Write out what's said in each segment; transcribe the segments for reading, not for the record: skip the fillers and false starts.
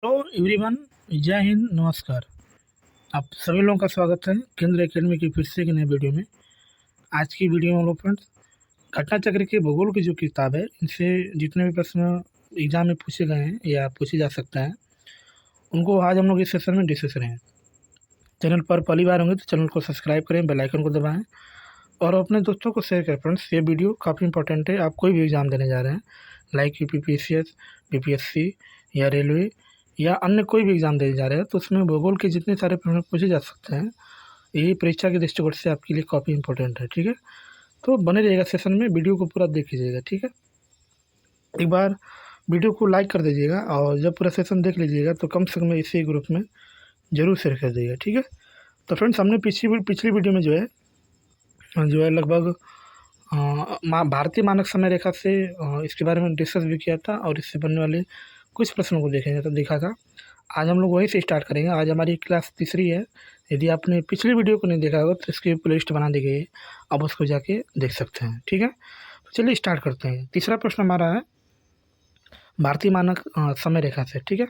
Hello everyone. जय हिंद, नमस्कार। आप सभी लोगों का स्वागत है केंद्र एकेडमी की फिर से एक नए वीडियो में। आज की वीडियो में हम लोग फ्रेंड्स घटना चक्र के भूगोल की जो किताब है, इनसे जितने भी प्रश्न एग्जाम में पूछे गए हैं या पूछे जा सकते हैं, उनको आज हम लोग इस सेशन में डिस्कस करेंगे। चैनल पर पहली बार होंगे तो चैनल को सब्सक्राइब करें, बेल आइकन को दबाएं और अपने दोस्तों को शेयर करें। फ्रेंड्स, ये वीडियो काफ़ी इंपॉर्टेंट है। आप कोई भी एग्ज़ाम देने जा रहे हैं, लाइक यूपीपीसीएस, बीपीएससी या रेलवे या अन्य कोई भी एग्ज़ाम देने जा रहे हैं, तो उसमें भूगोल के जितने सारे प्रश्न पूछे जा सकते हैं, ये परीक्षा के दृष्टिकोण से आपके लिए काफ़ी इंपॉर्टेंट है। ठीक है, तो बने रहिएगा सेशन में, वीडियो को पूरा देख लीजिएगा। ठीक है, एक बार वीडियो को लाइक कर दीजिएगा और जब पूरा सेशन देख लीजिएगा तो कम से कम इसी ग्रुप में ज़रूर शेयर कर दीजिएगा। ठीक है, तो फ्रेंड्स, हमने पिछली वीडियो में जो है लगभग भारतीय मानक समय रेखा से इसके बारे में डिस्कस भी किया था और इससे बनने वाले कुछ प्रश्नों को देखेंगे तो देखा था। आज हम लोग वहीं से स्टार्ट करेंगे। आज हमारी क्लास तीसरी है। यदि आपने पिछली वीडियो को नहीं देखा होगा तो इसकी प्लेलिस्ट बना दी गई है, आप उसको जाके देख सकते हैं। ठीक है, तो चलिए स्टार्ट करते हैं। तीसरा प्रश्न हमारा है भारतीय मानक समय रेखा से। ठीक है,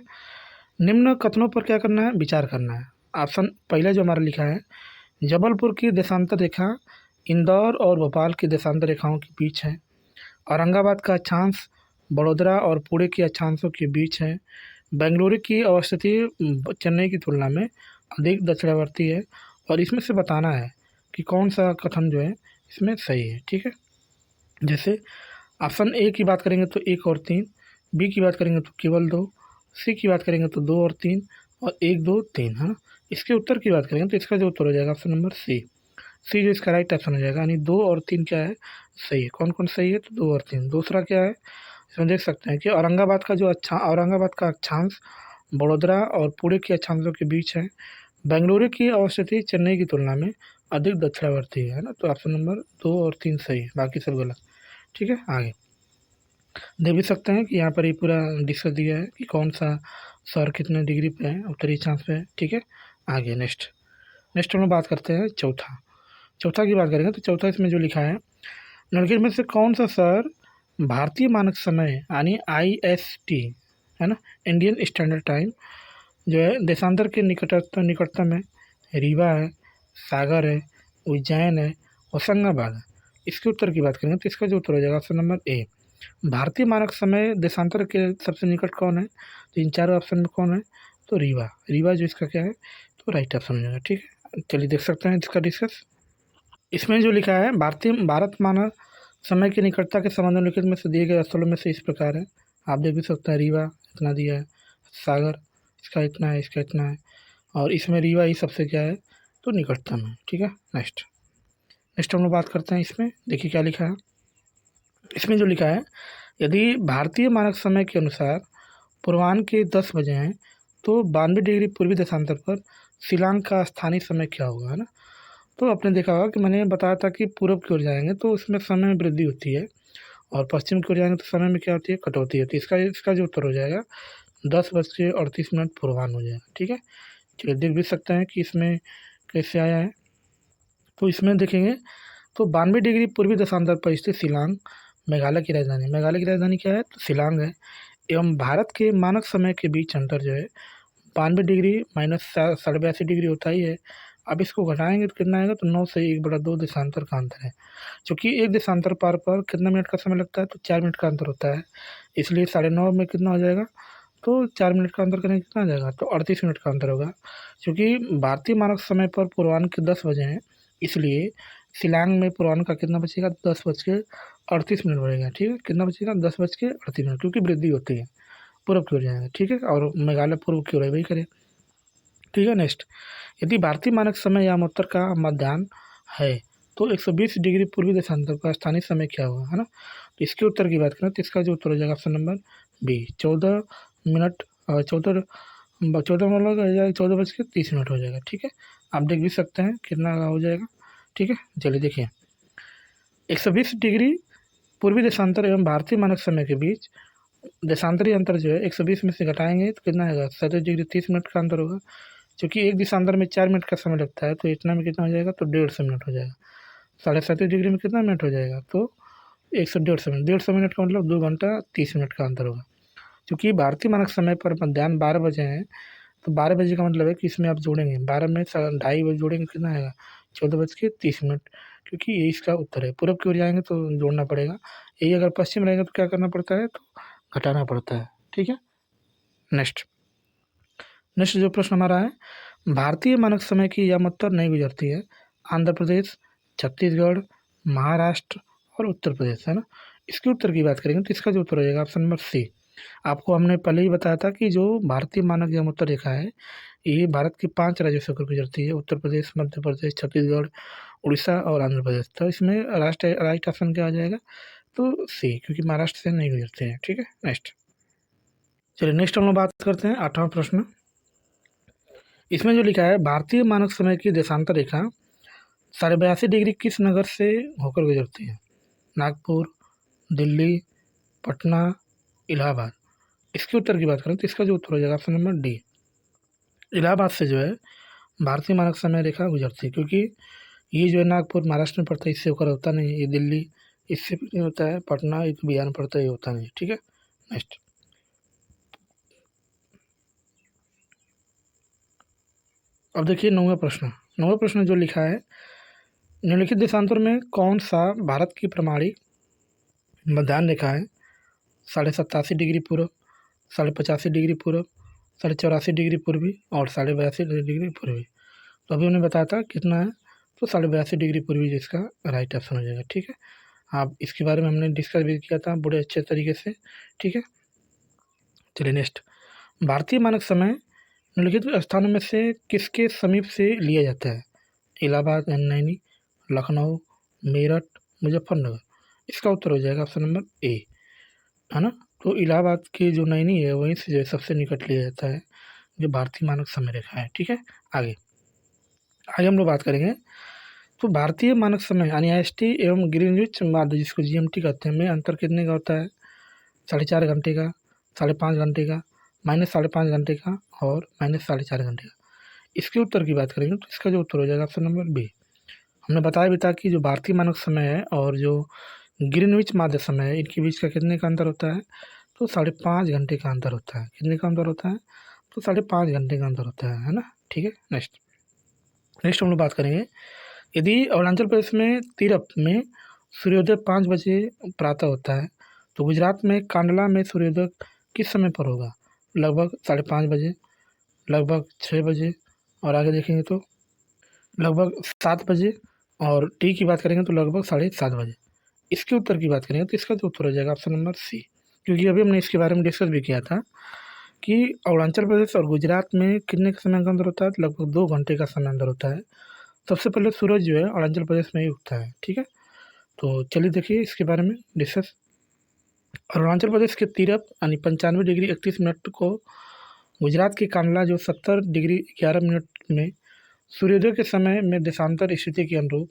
निम्न कथनों पर क्या करना है, विचार करना है। ऑप्शन पहला जो हमारा लिखा है, जबलपुर की देशांतर रेखा इंदौर और भोपाल की देशांतर रेखाओं के बीच है। औरंगाबाद का अक्षांश बड़ोदरा और पुणे के अक्षांशों के बीच है। बेंगलुरु की अवस्थिति चेन्नई की तुलना में अधिक दक्षिणावर्ती है। और इसमें से बताना है कि कौन सा कथन जो है इसमें सही है। ठीक है, जैसे ऑप्शन ए की बात करेंगे तो 1 और 3, बी की बात करेंगे तो केवल 2, सी की बात करेंगे तो 2 और 3 और 1 2 3 है ना। इसके उत्तर की बात करेंगे तो इसका जो उत्तर हो जाएगा ऑप्शन नंबर सी। सी जो इसका राइट ऑप्शन हो जाएगा, यानी 2 और 3 क्या है, सही है। कौन कौन सही है, तो 2 और 3। दूसरा क्या है, इसमें देख सकते हैं कि औरंगाबाद का अक्षांश बड़ोदरा और पुणे के अक्षांशों के बीच है। बेंगलुरु की अवस्थिति चेन्नई की तुलना में अधिक दक्षिणावर्ती है ना। तो ऑप्शन नंबर 2 और 3 सही है, बाकी सब गलत। ठीक है, आगे देख भी सकते हैं कि यहाँ पर ये पूरा डिस्कस दिया है कि कौन सा सौर कितने डिग्री पे है, उत्तरी अक्षांश पे है। ठीक है, आगे नेक्स्ट हम लोग बात करते हैं चौथा की बात करेंगे तो चौथा इसमें जो लिखा है, निम्नलिखित में से कौन सा शहर भारतीय मानक समय यानी IST है ना, इंडियन स्टैंडर्ड टाइम जो है देशांतर के निकटतम है। रीवा है, सागर है, उज्जैन है, होशंगाबाद है। इसके उत्तर की बात करेंगे तो इसका जो उत्तर हो जाएगा ऑप्शन नंबर ए। भारतीय मानक समय देशांतर के सबसे निकट कौन है, तो इन चारों ऑप्शन में कौन है, तो रीवा जो इसका क्या है, तो राइट ऑप्शन हो जाएगा। ठीक है, चलिए देख सकते हैं इसका डिस्कस। इसमें जो लिखा है, भारत मानक समय की निकटता के संबंध में लिखित में से दिए गए स्थलों में से इस प्रकार है। आप देख भी सकते हैं, रीवा इतना दिया है, सागर इसका इतना है, इसका इतना है, और इसमें रीवा ही सबसे क्या है, तो निकटतम है। ठीक है, नेक्स्ट हम लोग बात करते हैं। इसमें देखिए क्या लिखा है। इसमें जो लिखा है, यदि भारतीय मानक समय के अनुसार पूर्वाह्न के 10 बजे हैं तो 92 डिग्री पूर्वी देशांतर पर शिलांग का स्थानीय समय क्या होगा, है ना। तो आपने देखा होगा कि मैंने बताया था कि पूर्व की ओर जाएंगे तो उसमें समय में वृद्धि होती है और पश्चिम की ओर जाएंगे तो समय में क्या होती है, कटौती होती है। इसका जो उत्तर हो जाएगा 10:38 पूर्वाह्न हो जाएगा। ठीक है, चलिए देख भी सकते हैं कि इसमें कैसे आया है। तो इसमें देखेंगे तो 92 डिग्री पूर्वी देशांतर पर स्थित शिलांग मेघालय की राजधानी क्या है, तो शिलांग है। एवं भारत के मानक समय के बीच अंतर जो है 92 डिग्री माइनस 82.5 डिग्री होता ही है। अब इसको घटाएंगे तो कितना आएगा, तो 9 से 1/2 देशांतर का अंतर है। क्योंकि एक देशांतर पार पर कितना मिनट का समय लगता है, तो 4 मिनट का अंतर होता है। इसलिए 9:30 में कितना हो जाएगा, तो 4 मिनट का अंतर करेंगे कितना आ जाएगा, तो 38 मिनट का अंतर होगा। क्योंकि भारतीय मानक समय पर पूर्वाह्न के 10 बजे हैं, इसलिए शिलांग में पूर्वाह्न का कितना बचेगा, 10:38 बढ़ेगा। ठीक है, कितना बचेगा, 10:38, क्योंकि वृद्धि होती है, पूर्व की ओर जाएगा। ठीक है, और मेघालय पूर्व की ओर है, वही करें। ठीक है, नेक्स्ट, यदि भारतीय मानक समय या उत्तर का मध्याह्न है तो 120 डिग्री पूर्वी देशांतर का स्थानीय समय क्या होगा, है ना। तो इसके उत्तर की बात करें तो इसका जो उत्तर हो जाएगा ऑप्शन नंबर बी, 14 मिनट 14 हो जाएगा। ठीक है, आप देख भी सकते हैं कितना हो जाएगा। ठीक है, चलिए देखिए, 120 डिग्री पूर्वी देशांतर एवं भारतीय मानक समय के बीच देशांतरी अंतर जो है 120 में से घटाएंगे तो कितना आएगा, 37 डिग्री 30 मिनट का अंतर होगा। क्योंकि एक देशांतर में 4 मिनट का समय लगता है, तो इतना में कितना हो जाएगा, तो 150 मिनट हो जाएगा। 37.5 डिग्री में कितना मिनट हो जाएगा, तो 150 मिनट। 150 मिनट का मतलब 2 घंटा 30 मिनट का अंतर होगा। क्योंकि भारतीय मानक समय पर मध्याह्न 12 बजे हैं, तो 12 बजे का मतलब है कि इसमें आप जोड़ेंगे 12 में 2:30 बजे जोड़ेंगे, कितना आएगा 14:30, क्योंकि ये इसका उत्तर है। पूरब की ओर जाएंगे तो जोड़ना पड़ेगा, यही अगर पश्चिम रहेगा तो क्या करना पड़ता है, तो घटाना पड़ता है। ठीक है, नेक्स्ट नेक्स्ट जो प्रश्न हमारा है, भारतीय मानक समय की यामोत्तर नहीं गुजरती है आंध्र प्रदेश, छत्तीसगढ़, महाराष्ट्र और उत्तर प्रदेश, है ना। इसके उत्तर की बात करेंगे तो इसका जो उत्तर हो जाएगा ऑप्शन नंबर सी। आपको हमने पहले ही बताया था कि जो भारतीय मानक यामोत्तर रेखा है ये भारत के 5 राज्यों से होकर गुजरती है, उत्तर प्रदेश, मध्य प्रदेश, छत्तीसगढ़, उड़ीसा और आंध्र प्रदेश। तो इसमें राइट ऑप्शन क्या आ जाएगा, तो सी, क्योंकि महाराष्ट्र से नहीं गुजरते हैं। ठीक है, नेक्स्ट चलिए नेक्स्ट हम लोग बात करते हैं 8वां प्रश्न। इसमें जो लिखा है, भारतीय मानक समय की देशांतर रेखा 82.5 डिग्री किस नगर से होकर गुजरती है, नागपुर, दिल्ली, पटना, इलाहाबाद। इसके उत्तर की बात करें तो इसका जो उत्तर हो जाएगा ऑप्शन नंबर डी, इलाहाबाद से जो है भारतीय मानक समय रेखा गुजरती है, क्योंकि ये जो है नागपुर महाराष्ट्र में पड़ता है, इससे होकर होता नहीं, ये दिल्ली इससे भी नहीं होता है, पटना ये तो बिहार में पड़ता है, ये होता नहीं। ठीक है, नेक्स्ट अब देखिए 9वां प्रश्न जो लिखा है, निम्नलिखित देशांतर में कौन सा भारत की प्रमाणिक मध्याह्न रेखा है, 87.5 डिग्री पूर्व, 85.5 डिग्री पूर्व, 84.5 डिग्री पूर्वी और 82.5 डिग्री पूर्वी। तो अभी उन्हें बताया था कितना है, तो 82.5 डिग्री पूर्वी जिसका राइट ऑप्शन हो जाएगा। ठीक है, आप इसके बारे में हमने डिस्कस भी किया था बड़े अच्छे तरीके से। ठीक है, चलिए नेक्स्ट, भारतीय मानक समय निम्नलिखित स्थानों में से किसके समीप से लिया जाता है, इलाहाबाद, नैनी, लखनऊ, मेरठ, मुजफ्फरनगर। इसका उत्तर हो जाएगा ऑप्शन नंबर ए, है ना। तो इलाहाबाद की जो नैनी है वहीं से जो है सबसे निकट लिया जाता है, जो भारतीय मानक समय रेखा है। ठीक है, आगे हम लोग बात करेंगे, तो भारतीय मानक समय यानी एसटी एवं ग्रीनविच माध्य जिसको जीएमटी कहते हैं में अंतर कितने का होता है, 4.5 घंटे का, 5.5 घंटे का, -5.5 घंटे का और -4.5 घंटे का। इसके उत्तर की बात करेंगे तो इसका जो उत्तर हो जाएगा ऑप्शन नंबर बी। हमने बताया भी था कि जो भारतीय मानक समय है और जो ग्रीनविच माध्य समय है इनके बीच का कितने का अंतर होता है, तो 5.5 घंटे का अंतर होता है। कितने का अंतर होता है, तो 5.5 घंटे का अंतर होता है ना। ठीक है, नेक्स्ट हम लोग बात करेंगे, यदि अरुणाचल प्रदेश में तीरप में सूर्योदय 5 बजे प्रातः होता है, तो गुजरात में कांडला में सूर्योदय किस समय पर होगा, लगभग 5:30 बजे, लगभग 6 बजे और आगे देखेंगे तो लगभग 7 बजे और टी की बात करेंगे तो लगभग 7:30 बजे। इसके उत्तर की बात करेंगे तो इसका जो उत्तर हो जाएगा ऑप्शन नंबर सी, क्योंकि अभी हमने इसके बारे में डिस्कस भी किया था कि अरुणाचल प्रदेश और गुजरात में कितने का समय का अंतर होता है, तो लगभग 2 घंटे का समय अंतर होता है। सबसे पहले सूरज जो है अरुणाचल प्रदेश में ही उगता है। ठीक है, तो चलिए देखिए इसके बारे में डिस्कस। अरुणाचल प्रदेश के तीरप यानी 95 डिग्री 31 मिनट को गुजरात की कांडला जो 70 डिग्री 11 मिनट में सूर्योदय के समय में देशांतर स्थिति के अनुरूप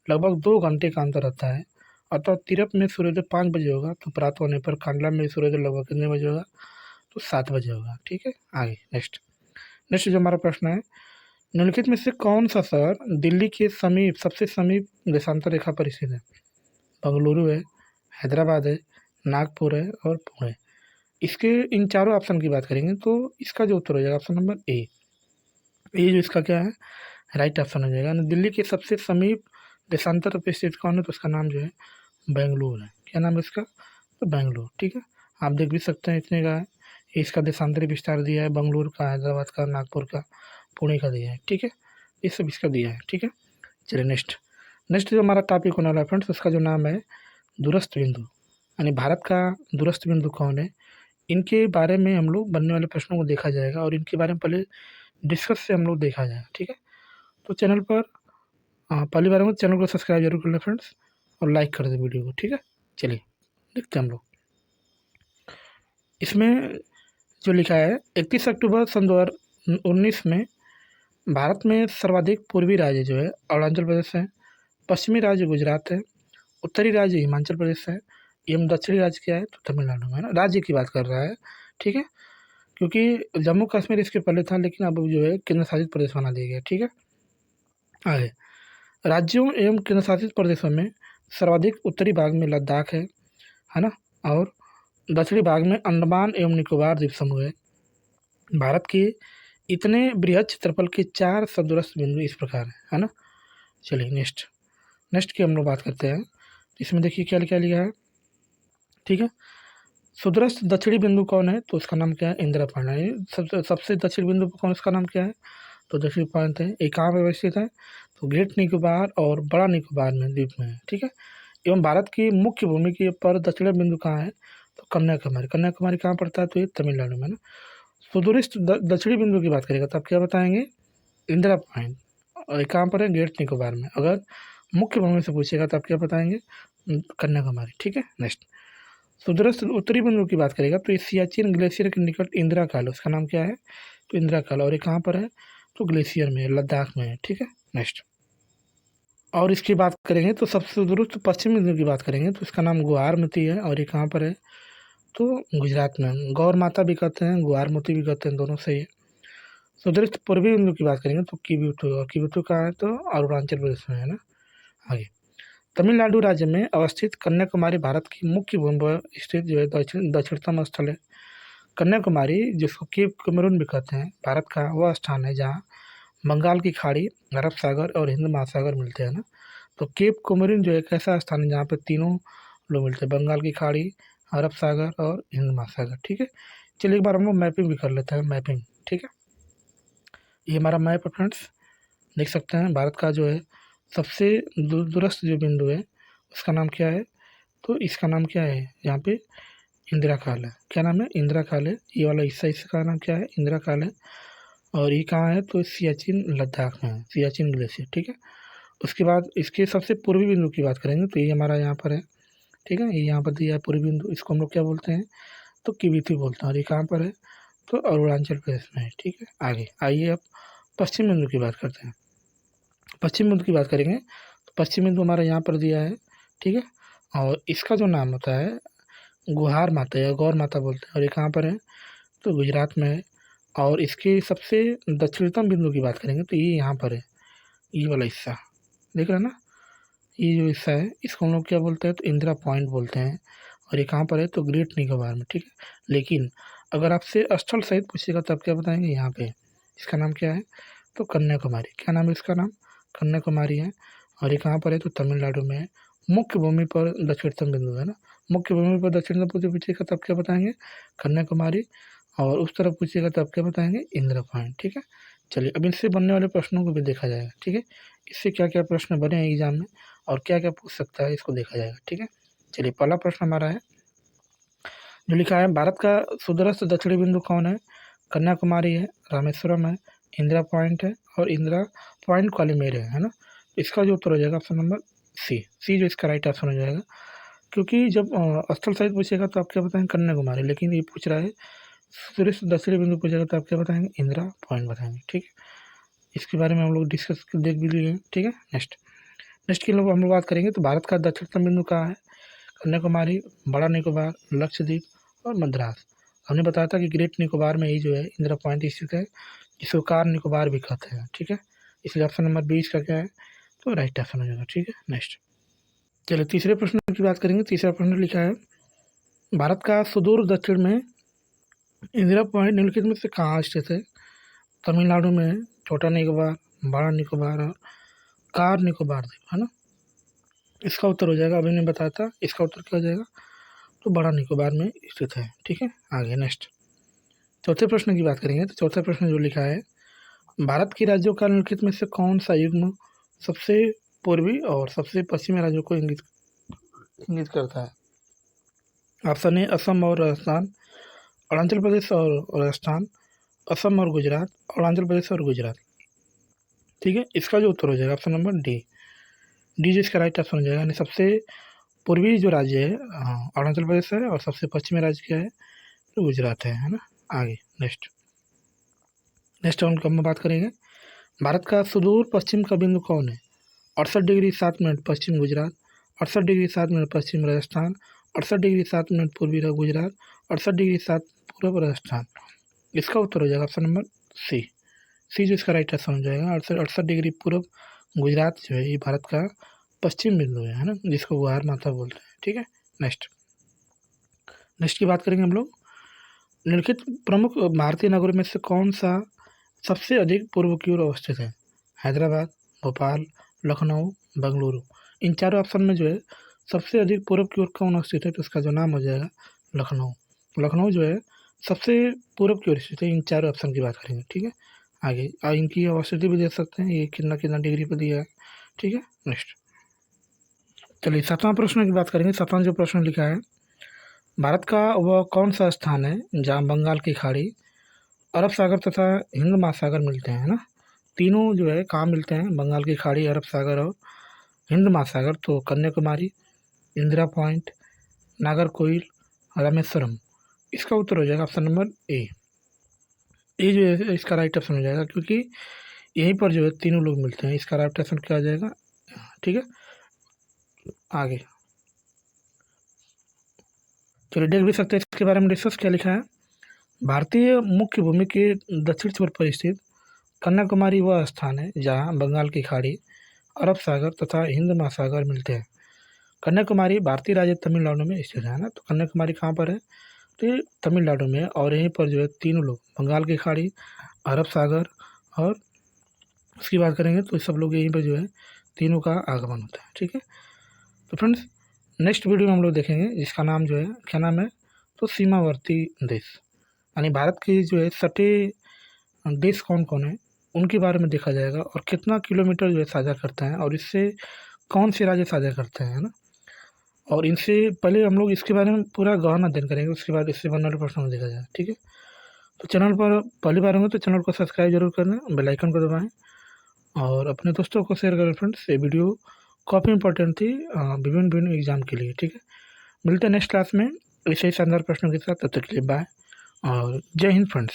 लगभग 2 घंटे का अंतर रहता है। अतः तीरप में सूर्योदय 5 बजे होगा, तो प्रातः होने पर कांडला में सूर्योदय लगभग कितने बजे होगा, तो 7 बजे होगा। ठीक है, आगे नेक्स्ट जो हमारा प्रश्न है, निम्नलिखित में से कौन सा शहर दिल्ली के समीप सबसे समीप देशांतर रेखा पर स्थित है, बंगलुरु है, हैदराबाद है, नागपुर है और पुणे। इसके इन चारों ऑप्शन की बात करेंगे तो इसका जो उत्तर हो जाएगा ऑप्शन नंबर ए, ये जो इसका क्या है राइट ऑप्शन हो जाएगा। दिल्ली के सबसे समीप देशांतर पे स्थित कौन है, तो उसका नाम जो है बेंगलुरु है। क्या नाम है इसका, तो बेंगलुरु। ठीक है, आप देख भी सकते हैं इतने का है, इसका देशांतरी विस्तार दिया है, बेंगलुरु का, हैदराबाद का, नागपुर का, पुणे का दिया है। ठीक है, ये सब इसका दिया है। ठीक है, चलिए नेक्स्ट जो हमारा टॉपिक होने वाला है फ्रेंड्स, उसका जो नाम है दूरस्थ बिंदु, यानी भारत का दूरस्थ बिंदु कौन है, इनके बारे में हम लोग बनने वाले प्रश्नों को देखा जाएगा और इनके बारे में पहले डिस्कस से हम लोग देखा जाएगा। ठीक है, तो चैनल पर पहली बार में चैनल को सब्सक्राइब जरूर कर लें फ्रेंड्स और लाइक कर दें वीडियो को। ठीक है, चलिए देखते हैं हम लोग। इसमें जो लिखा है 31 अक्टूबर सन 2019 में भारत में सर्वाधिक पूर्वी राज्य जो है अरुणाचल प्रदेश है, पश्चिमी राज्य गुजरात है, उत्तरी राज्य हिमाचल प्रदेश है, एवं दक्षिणी राज्य क्या है, तो तमिलनाडु में है ना। राज्य की बात कर रहा है। ठीक है, क्योंकि जम्मू कश्मीर इसके पहले था लेकिन अब जो है केंद्र शासित प्रदेश बना दिया गया। ठीक है, आगे राज्यों एवं केंद्र शासित प्रदेशों में सर्वाधिक उत्तरी भाग में लद्दाख है ना, और दक्षिणी भाग में अंडमान एवं निकोबार द्वीप समूह है। भारत के इतने बृहद क्षेत्रफल के 4 सदुरस्थ बिंदु इस प्रकार है ना। चलिए नेक्स्ट की हम लोग बात करते हैं। इसमें देखिए क्या क्या लिखा है, ठीक है। सुदूरस्थ दक्षिणी बिंदु कौन है, तो उसका नाम क्या है, इंदिरा पॉइंट है। सबसे दक्षिण बिंदु कौन, उसका नाम क्या है, तो दक्षिणी पॉइंट है। ये कहाँ पर अवस्थित है, तो ग्रेट निकोबार और बड़ा निकोबार में द्वीप में है, ठीक है। एवं भारत की मुख्य भूमि के पर दक्षिणी बिंदु कहाँ है, तो कन्याकुमारी कहाँ पड़ता है, तो ये तमिलनाडु में ना। सुदूरस्थ दक्षिणी बिंदु की बात करेगा तो आप क्या बताएंगे, इंदिरा पॉइंट, और ये कहाँ पर है, ग्रेट निकोबार में। अगर मुख्य भूमि से पूछेगा तो आप क्या बताएंगे, कन्याकुमारी, ठीक है। नेक्स्ट, सुदूरस्थ उत्तरी बिंदु की बात करेगा तो ये सियाचिन ग्लेशियर के निकट इंदिरा काल, उसका नाम क्या है, तो इंदिरा काल, और ये कहाँ पर है, तो ग्लेशियर में, लद्दाख में है, ठीक है। नेक्स्ट, और इसकी बात करेंगे तो सबसे सुदूरस्थ पश्चिम बिंदु की बात करेंगे तो इसका नाम गुहारमती है, और ये कहाँ पर है, तो गुजरात में। गौर माता भी कहते हैं, गुहारमती भी कहते हैं, दोनों सही है। सुदूरस्थ पूर्वी बिंदु की बात करेंगे तो किबुतु, और किबुतु कहाँ है, तो अरुणाचल प्रदेश में है ना। आगे, तमिलनाडु राज्य में अवस्थित कन्याकुमारी भारत की मुख्य भूमि पर स्थित जो है दक्षिणतम स्थल है। कन्याकुमारी, जिसको केप कैमरून भी कहते हैं, भारत का वह स्थान है जहाँ बंगाल की खाड़ी, अरब सागर और हिंद महासागर मिलते हैं ना। तो केप कैमरून जो एक ऐसा स्थान है जहाँ पे तीनों लोग मिलते हैं, बंगाल की खाड़ी, अरब सागर और हिंद महासागर, ठीक है। चलिए एक बार हम लोग मैपिंग भी कर लेते हैं, मैपिंग, ठीक है। ये हमारा मैप है फ्रेंड्स, देख सकते हैं भारत का जो है सबसे दूरस्थ जो बिंदु है उसका नाम क्या है, तो इसका नाम क्या है, यहाँ पे इंदिरा काल है। क्या नाम है, इंदिरा काल है। ये वाला हिस्सा, इसका नाम क्या है, इंदिरा काल है। और ये कहाँ है, तो सियाचिन लद्दाख में है, सियाचिन ग्लेशियर, ठीक है। उसके बाद इसके सबसे पूर्वी बिंदु की बात करेंगे तो ये हमारा यहाँ पर है, ठीक है। ये यहाँ पर दिया है पूर्वी बिंदु, इसको हम लोग क्या बोलते हैं, तो किबिथु बोलते हैं। और ये कहाँ पर है, तो अरुणाचल प्रदेश में है, ठीक है। आगे आइए अब पश्चिम बिंदु की बात करते हैं। पश्चिम बिंदु की बात करेंगे तो पश्चिम बिंदु हमारा यहाँ पर दिया है, ठीक है। और इसका जो नाम होता है गुहार माता या गौर माता बोलते हैं, और ये कहाँ पर है, तो गुजरात में है। और इसके सबसे दक्षिणतम बिंदु की बात करेंगे तो ये यहाँ पर है, ये वाला हिस्सा देख रहे हैं ना, ये जो हिस्सा है इसको हम लोग क्या बोलते हैं, तो इंदिरा पॉइंट बोलते हैं। और ये कहाँ पर है, तो ग्रेट निकोबार में, ठीक है। लेकिन अगर आपसे स्थल सहित पूछेगा तो आप क्या बताएंगे, यहाँ पे इसका नाम क्या है, तो कन्याकुमारी। क्या नाम है इसका नाम, कन्याकुमारी है। और ये कहाँ पर है, तो तमिलनाडु में है। मुख्य भूमि पर दक्षिणतम बिंदु है ना, मुख्य भूमि पर दक्षिणतम पूछेगा तो आप क्या बताएंगे, कन्याकुमारी। और उस तरफ पूछेगा तो आप क्या बताएंगे, इंदिरा पॉइंट, ठीक है। चलिए अब इनसे बनने वाले प्रश्नों को भी देखा जाएगा, ठीक है। इससे क्या क्या प्रश्न बने हैं एग्जाम में और क्या क्या पूछ सकता है इसको देखा जाएगा, ठीक है। चलिए पहला प्रश्न हमारा है जो लिखा है, भारत का सुदूरस्थ दक्षिणी बिंदु कौन है, कन्याकुमारी है, रामेश्वरम है, इंदिरा पॉइंट है, और इंदिरा पॉइंट क्वालिमेर है ना। इसका जो उत्तर हो जाएगा ऑप्शन नंबर सी जो इसका राइट ऑप्शन हो जाएगा। क्योंकि जब स्थल सहित पूछेगा तो आप क्या बताएंगे, कन्याकुमारी, लेकिन ये पूछ रहा है सुदूरस्थ दक्षिणी बिंदु पूछेगा तो आप क्या बताएंगे, इंदिरा पॉइंट बताएंगे, ठीक है। इसके बारे में हम लोग डिस्कस देख भी लिए, ठीक है। नेक्स्ट की हम लोग बात करेंगे तो भारत का दक्षिणतम बिंदु कहाँ है, कन्याकुमारी, बड़ा निकोबार, लक्षद्वीप और मद्रास। हमने बताया था कि ग्रेट निकोबार में ही जो है इंदिरा पॉइंट स्थित है, जिसको कार निकोबार भी कहते हैं, ठीक है। इसलिए ऑप्शन नंबर 20 का क्या है, तो राइट ऑप्शन हो जाएगा, ठीक है। नेक्स्ट, चलिए तीसरे प्रश्न की बात करेंगे। तीसरा प्रश्न लिखा है, भारत का सुदूर दक्षिण में इंदिरा पॉइंट निम्नलिखित में से कहाँ स्थित है, तमिलनाडु में है, छोटा निकोबार, बड़ा निकोबार और कार निकोबार द्वीप है ना। इसका उत्तर हो जाएगा, अभी ने बताया था, इसका उत्तर क्या हो जाएगा, तो बड़ा निकोबार में स्थित है, ठीक है। आगे नेक्स्ट, चौथे प्रश्न की बात करेंगे तो चौथा प्रश्न जो लिखा है, भारत के राज्यों का निम्नलिखित में से कौन सा युग्म सबसे पूर्वी और सबसे पश्चिमी राज्यों को इंगित करता है। ऑप्शन ए असम और राजस्थान, अरुणाचल प्रदेश और राजस्थान, असम और गुजरात, अरुणाचल प्रदेश और गुजरात, ठीक है। इसका जो उत्तर हो जाएगा ऑप्शन नंबर डी जो इसका राइट ऑप्शन हो जाएगा। यानी सबसे पूर्वी जो राज्य है अरुणाचल प्रदेश है, और सबसे पश्चिमी राज्य क्या है, तो गुजरात है ना। आगे नेक्स्ट हम बात करेंगे, भारत का सुदूर पश्चिम का बिंदु कौन है, 68 डिग्री 7 मिनट पश्चिम गुजरात, 68 डिग्री 7 मिनट पश्चिम राजस्थान, 68 डिग्री 7 मिनट पूर्वी गुजरात, 68 डिग्री 7 पूर्व राजस्थान। इसका उत्तर हो जाएगा ऑप्शन नंबर सी जो इसका राइट आंसर हो जाएगा। 68 डिग्री पूर्व गुजरात जो है ये भारत का पश्चिम बिंदु है ना, जिसको गुहार माता बोलते हैं, ठीक है। नेक्स्ट, नेक्स्ट की बात करेंगे हम लोग, निम्नलिखित प्रमुख भारतीय नगरों में से कौन सा सबसे अधिक पूर्व की ओर अवस्थित है? हैदराबाद, भोपाल, लखनऊ, बेंगलुरु। इन चारों ऑप्शन में जो है सबसे अधिक पूर्व की ओर कौन अवस्थित है, तो उसका जो नाम हो जाएगा लखनऊ। लखनऊ जो है सबसे पूर्व की ओर स्थित है। इन चारों ऑप्शन की बात करेंगे, ठीक है। आगे इनकी अवस्थिति भी देख सकते हैं, ये कितना कितना डिग्री पर दिया है, ठीक है। नेक्स्ट चलिए 7वां प्रश्न की बात करेंगे। 7वां जो प्रश्न लिखा है, भारत का वह कौन सा स्थान है जहाँ बंगाल की खाड़ी, अरब सागर तथा हिंद महासागर मिलते हैं, है ना। तीनों जो है कहाँ मिलते हैं, बंगाल की खाड़ी, अरब सागर और हिंद महासागर। तो कन्याकुमारी, इंदिरा पॉइंट, नागरकोइल, रामेश्वरम। इसका उत्तर हो जाएगा ऑप्शन नंबर ए। ये जो है इसका राइट ऑप्शन हो जाएगा, क्योंकि यहीं पर जो है तीनों लोग मिलते हैं। इसका राइट ऑप्शन क्या आ जाएगा, ठीक है। आगे चलिए देख भी सकते हैं इसके बारे में डिस्कस क्या लिखा है। भारतीय मुख्य भूमि के दक्षिण छोर पर स्थित कन्याकुमारी वह स्थान है जहाँ बंगाल की खाड़ी, अरब सागर तथा हिंद महासागर मिलते हैं। कन्याकुमारी भारतीय राज्य तमिलनाडु में स्थित है ना। तो कन्याकुमारी कहाँ पर है, तो ये तमिलनाडु में है। और यहीं पर जो है तीनों लोग, बंगाल की खाड़ी, अरब सागर और उसकी बात करेंगे तो सब लोग यहीं पर जो है तीनों का आगमन होता है, ठीक है। तो फ्रेंड्स नेक्स्ट वीडियो में हम लोग देखेंगे जिसका नाम जो है क्या नाम है, तो सीमावर्ती देश, यानी भारत के जो है सटे देश कौन कौन है उनके बारे में देखा जाएगा, और कितना किलोमीटर जो है साझा करते हैं, और इससे कौन से राज्य साझा करते हैं, है ना। और इनसे पहले हम लोग इसके बारे में पूरा गहन अध्ययन करेंगे, उसके बाद इससे बनने वाले प्रश्नों को देखा जाएगा, ठीक है। तो चैनल पर पहली बार होंगे तो चैनल को सब्सक्राइब जरूर करना, बेल आइकन को दबाएं और अपने दोस्तों को शेयर करें। फ्रेंड्स ये वीडियो काफ़ी इंपॉर्टेंट थी विभिन्न एग्जाम के लिए, ठीक है। मिलते हैं नेक्स्ट क्लास में ऐसे ही शानदार प्रश्नों के साथ। तब तक के लिए बाय और जय हिंद फ्रेंड्स।